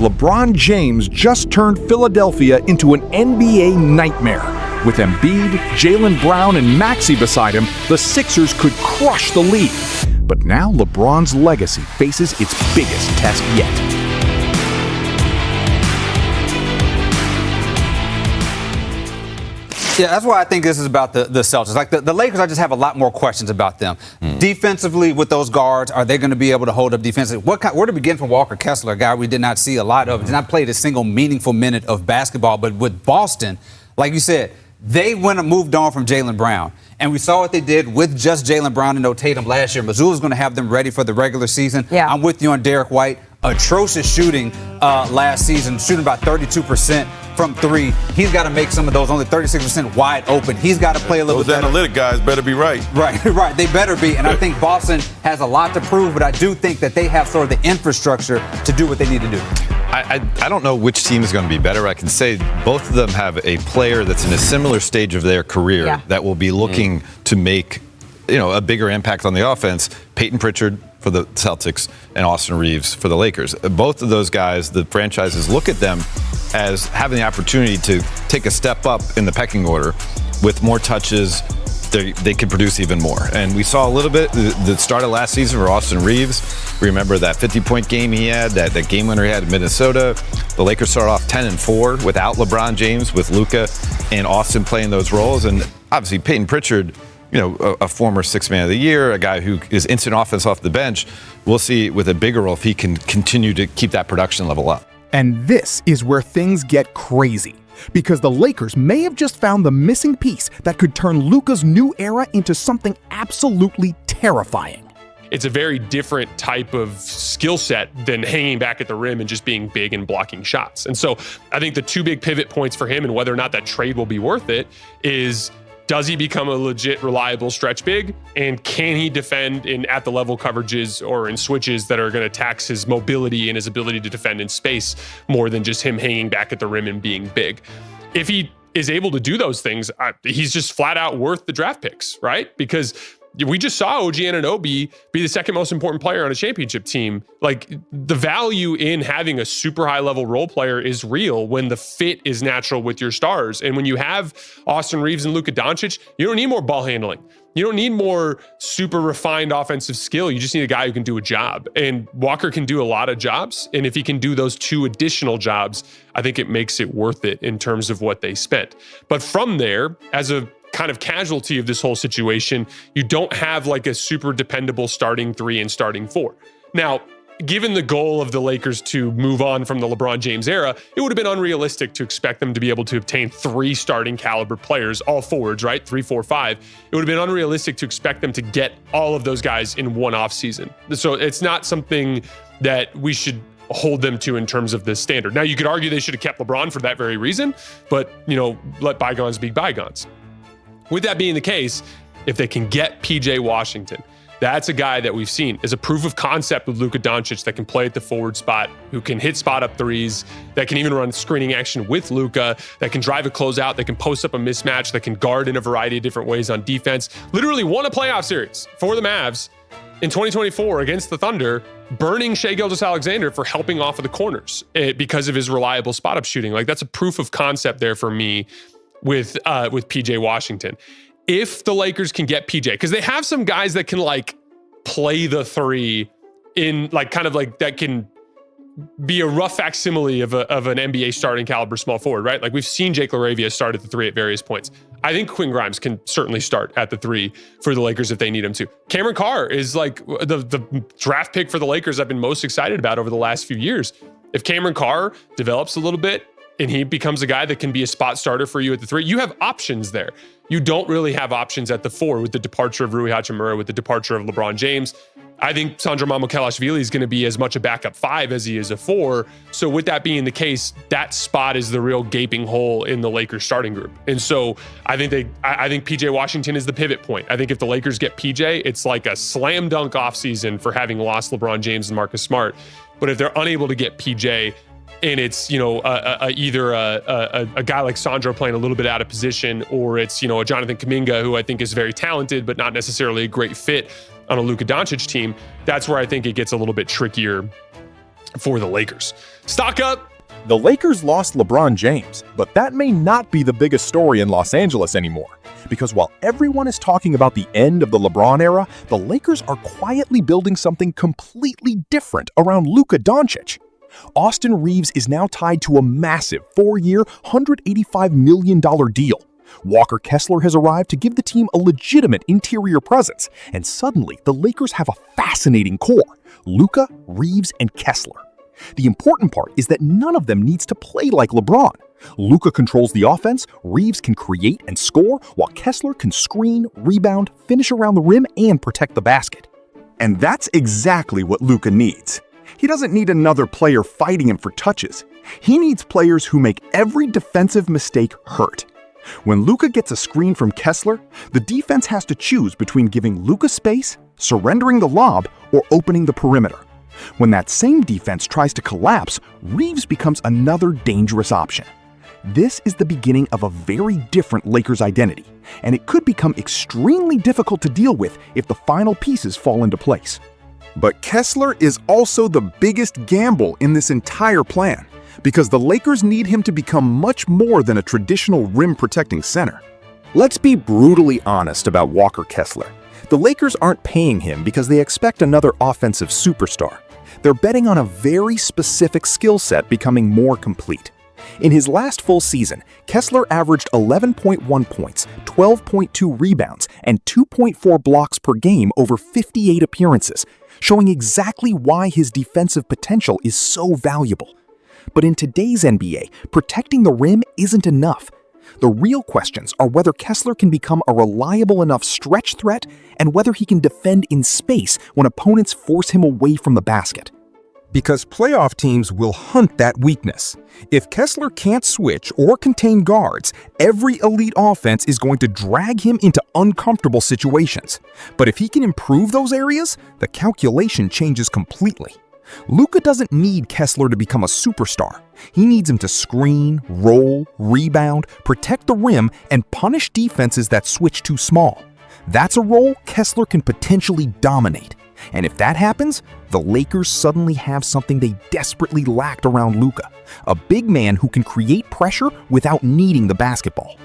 LeBron James just turned Philadelphia into an NBA nightmare. With Embiid, Jaylen Brown, and Maxey beside him, the Sixers could crush the league. But now LeBron's legacy faces its biggest test yet. Yeah, that's why I think this is about the Celtics. Like the Lakers, I just have a lot more questions about them. Defensively, with those guards, are they going to be able to hold up defensively? Where to begin from Walker Kessler, a guy we did not see a lot of, did not play a single meaningful minute of basketball. But with Boston, like you said, they went and moved on from Jaylen Brown. And we saw what they did with just Jaylen Brown and no Tatum last year. Missoula's going to have them ready for the regular season. Yeah. I'm with you on Derek White. Atrocious shooting last season, shooting about 32% from three. He's got to make some of those, only 36% wide open. He's got to play a little bit better. Those analytic guys better be right. Right. They better be. And I think Boston has a lot to prove, but I do think that they have sort of the infrastructure to do what they need to do. I don't know which team is going to be better. I can say both of them have a player that's in a similar stage of their career that will be looking to make, a bigger impact on the offense. Peyton Pritchard for the Celtics and Austin Reaves for the Lakers. Both of those guys, the franchises look at them as having the opportunity to take a step up in the pecking order with more touches. They could produce even more. And we saw a little bit the start of last season for Austin Reaves. Remember that 50-point game he had, that game winner he had in Minnesota. The Lakers started off 10-4 without LeBron James, with Luka and Austin playing those roles. And obviously Peyton Pritchard, a former Sixth Man of the Year, a guy who is instant offense off the bench. We'll see with a bigger role if he can continue to keep that production level up. And this is where things get crazy. Because the Lakers may have just found the missing piece that could turn Luka's new era into something absolutely terrifying. It's a very different type of skill set than hanging back at the rim and just being big and blocking shots. And so I think the two big pivot points for him and whether or not that trade will be worth it is, does he become a legit reliable stretch big? And can he defend in at the level coverages or in switches that are going to tax his mobility and his ability to defend in space more than just him hanging back at the rim and being big? If he is able to do those things, he's just flat out worth the draft picks, right? Because we just saw OG Anunoby be the second most important player on a championship team. Like, the value in having a super high level role player is real when the fit is natural with your stars. And when you have Austin Reaves and Luka Doncic, you don't need more ball handling. You don't need more super refined offensive skill. You just need a guy who can do a job. And Walker can do a lot of jobs. And if he can do those two additional jobs, I think it makes it worth it in terms of what they spent. But from there, as a kind of casualty of this whole situation, you don't have like a super dependable starting three and starting four. Now, given the goal of the Lakers to move on from the LeBron James era, it would have been unrealistic to expect them to be able to obtain three starting caliber players, all forwards, right? 3, 4, 5. It would have been unrealistic to expect them to get all of those guys in one offseason. So it's not something that we should hold them to in terms of this standard. Now, you could argue they should have kept LeBron for that very reason, but, let bygones be bygones. With that being the case, if they can get PJ Washington, that's a guy that we've seen as a proof of concept with Luka Doncic that can play at the forward spot, who can hit spot up threes, that can even run screening action with Luka, that can drive a closeout, that can post up a mismatch, that can guard in a variety of different ways on defense. Literally won a playoff series for the Mavs in 2024 against the Thunder, burning Shai Gilgeous-Alexander for helping off of the corners because of his reliable spot up shooting. Like, that's a proof of concept there for me with PJ Washington. If the Lakers can get PJ, because they have some guys that can like play the three in like kind of like that can be a rough facsimile of an NBA starting caliber small forward, right? Like, we've seen Jake LaRavia start at the three at various points. I think Quinn Grimes can certainly start at the three for the Lakers if they need him to. Cameron Carr is like the draft pick for the Lakers I've been most excited about over the last few years. If Cameron Carr develops a little bit and he becomes a guy that can be a spot starter for you at the three, you have options there. You don't really have options at the four with the departure of Rui Hachimura, with the departure of LeBron James. I think Sandro Mamukelashvili is going to be as much a backup five as he is a four. So with that being the case, that spot is the real gaping hole in the Lakers starting group. And so I think PJ Washington is the pivot point. I think if the Lakers get PJ, it's like a slam dunk offseason for having lost LeBron James and Marcus Smart. But if they're unable to get PJ, and it's, either a guy like Sandro playing a little bit out of position, or it's, a Jonathan Kuminga, who I think is very talented, but not necessarily a great fit on a Luka Doncic team, that's where I think it gets a little bit trickier for the Lakers. Stock up. The Lakers lost LeBron James, but that may not be the biggest story in Los Angeles anymore. Because while everyone is talking about the end of the LeBron era, the Lakers are quietly building something completely different around Luka Doncic. Austin Reaves is now tied to a massive 4-year, $185 million deal. Walker Kessler has arrived to give the team a legitimate interior presence, and suddenly the Lakers have a fascinating core: Luka, Reaves, and Kessler. The important part is that none of them needs to play like LeBron. Luka controls the offense, Reaves can create and score, while Kessler can screen, rebound, finish around the rim, and protect the basket. And that's exactly what Luka needs. He doesn't need another player fighting him for touches. He needs players who make every defensive mistake hurt. When Luka gets a screen from Kessler, the defense has to choose between giving Luka space, surrendering the lob, or opening the perimeter. When that same defense tries to collapse, Reaves becomes another dangerous option. This is the beginning of a very different Lakers identity, and it could become extremely difficult to deal with if the final pieces fall into place. But Kessler is also the biggest gamble in this entire plan, because the Lakers need him to become much more than a traditional rim-protecting center. Let's be brutally honest about Walker Kessler. The Lakers aren't paying him because they expect another offensive superstar. They're betting on a very specific skill set becoming more complete. In his last full season, Kessler averaged 11.1 points, 12.2 rebounds, and 2.4 blocks per game over 58 appearances, showing exactly why his defensive potential is so valuable. But in today's NBA, protecting the rim isn't enough. The real questions are whether Kessler can become a reliable enough stretch threat and whether he can defend in space when opponents force him away from the basket. Because playoff teams will hunt that weakness. If Kessler can't switch or contain guards, every elite offense is going to drag him into uncomfortable situations. But if he can improve those areas, the calculation changes completely. Luka doesn't need Kessler to become a superstar. He needs him to screen, roll, rebound, protect the rim, and punish defenses that switch too small. That's a role Kessler can potentially dominate. And if that happens, the Lakers suddenly have something they desperately lacked around Luka, a big man who can create pressure without needing the basketball.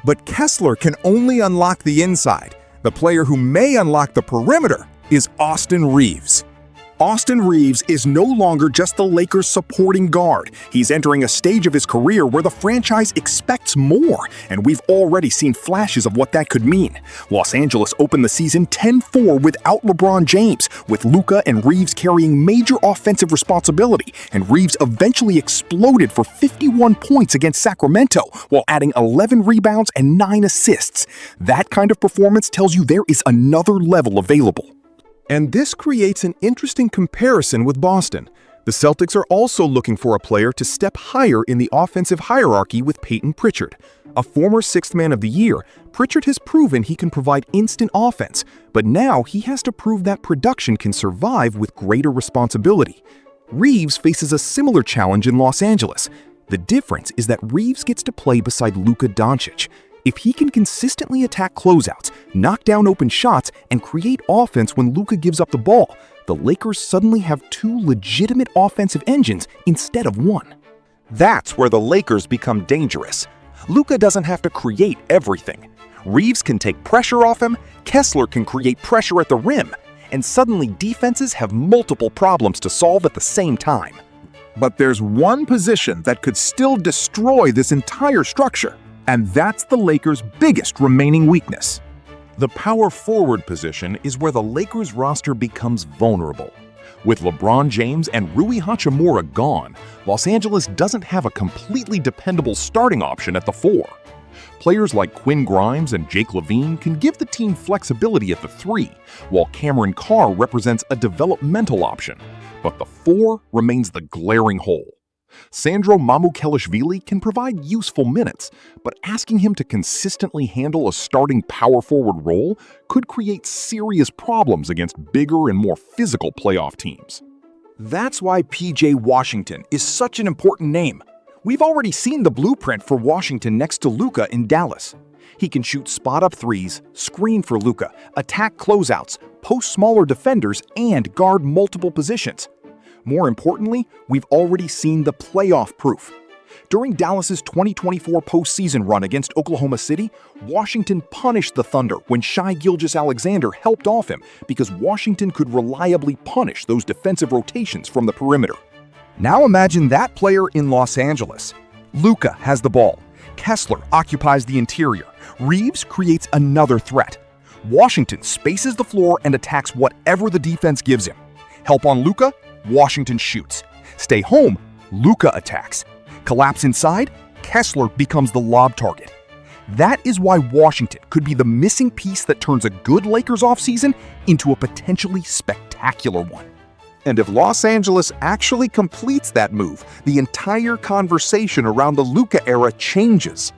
But Kessler can only unlock the inside. The player who may unlock the perimeter is Austin Reaves. Austin Reaves is no longer just the Lakers' supporting guard. He's entering a stage of his career where the franchise expects more, and we've already seen flashes of what that could mean. Los Angeles opened the season 10-4 without LeBron James, with Luka and Reaves carrying major offensive responsibility, and Reaves eventually exploded for 51 points against Sacramento, while adding 11 rebounds and 9 assists. That kind of performance tells you there is another level available. And this creates an interesting comparison with Boston. The Celtics are also looking for a player to step higher in the offensive hierarchy with Peyton Pritchard. A former Sixth Man of the Year, Pritchard has proven he can provide instant offense, but now he has to prove that production can survive with greater responsibility. Reaves faces a similar challenge in Los Angeles. The difference is that Reaves gets to play beside Luka Doncic. If he can consistently attack closeouts, knock down open shots, and create offense when Luka gives up the ball, the Lakers suddenly have two legitimate offensive engines instead of one. That's where the Lakers become dangerous. Luka doesn't have to create everything. Reaves can take pressure off him, Kessler can create pressure at the rim, and suddenly defenses have multiple problems to solve at the same time. But there's one position that could still destroy this entire structure. And that's the Lakers' biggest remaining weakness. The power forward position is where the Lakers roster becomes vulnerable. With LeBron James and Rui Hachimura gone, Los Angeles doesn't have a completely dependable starting option at the 4. Players like Quinn Grimes and Jake LaVine can give the team flexibility at the 3, while Cameron Carr represents a developmental option. But the 4 remains the glaring hole. Sandro Mamukelashvili can provide useful minutes, but asking him to consistently handle a starting power forward role could create serious problems against bigger and more physical playoff teams. That's why PJ Washington is such an important name. We've already seen the blueprint for Washington next to Luka in Dallas. He can shoot spot-up threes, screen for Luka, attack closeouts, post smaller defenders, and guard multiple positions. More importantly, we've already seen the playoff proof. During Dallas's 2024 postseason run against Oklahoma City, Washington punished the Thunder when Shai Gilgeous-Alexander helped off him because Washington could reliably punish those defensive rotations from the perimeter. Now imagine that player in Los Angeles. Luka has the ball. Kessler occupies the interior. Reaves creates another threat. Washington spaces the floor and attacks whatever the defense gives him. Help on Luka, Washington shoots. Stay home, Luka attacks. Collapse inside, Kessler becomes the lob target. That is why Washington could be the missing piece that turns a good Lakers offseason into a potentially spectacular one. And if Los Angeles actually completes that move, the entire conversation around the Luka era changes.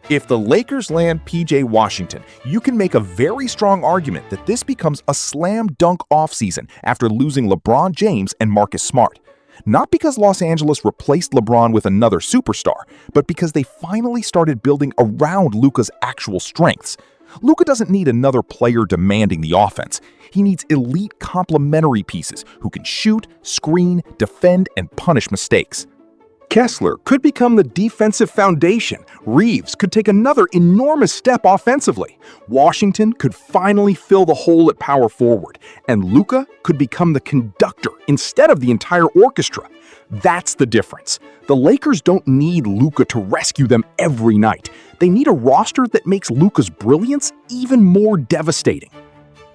If the Lakers land PJ Washington, you can make a very strong argument that this becomes a slam dunk offseason after losing LeBron James and Marcus Smart. Not because Los Angeles replaced LeBron with another superstar, but because they finally started building around Luka's actual strengths. Luka doesn't need another player demanding the offense. He needs elite complementary pieces who can shoot, screen, defend, and punish mistakes. Kessler could become the defensive foundation. Reaves could take another enormous step offensively. Washington could finally fill the hole at power forward. And Luka could become the conductor instead of the entire orchestra. That's the difference. The Lakers don't need Luka to rescue them every night. They need a roster that makes Luka's brilliance even more devastating.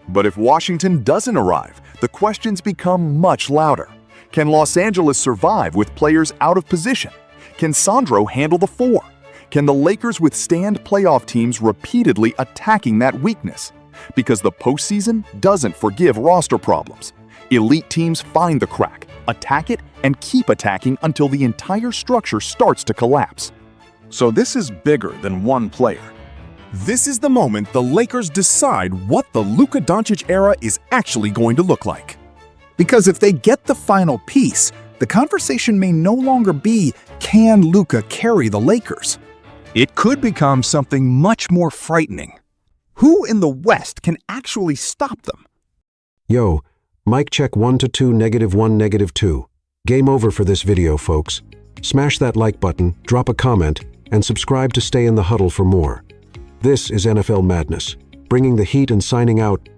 But if Washington doesn't arrive, the questions become much louder. Can Los Angeles survive with players out of position? Can Sandro handle the four? Can the Lakers withstand playoff teams repeatedly attacking that weakness? Because the postseason doesn't forgive roster problems. Elite teams find the crack, attack it, and keep attacking until the entire structure starts to collapse. So this is bigger than one player. This is the moment the Lakers decide what the Luka Doncic era is actually going to look like. Because if they get the final piece, the conversation may no longer be, can Luka carry the Lakers? It could become something much more frightening. Who in the West can actually stop them? Yo, mic check 1 to 2, -1, -2. Game over for this video, folks. Smash that like button, drop a comment, and subscribe to stay in the huddle for more. This is NFL Madness, bringing the heat and signing out.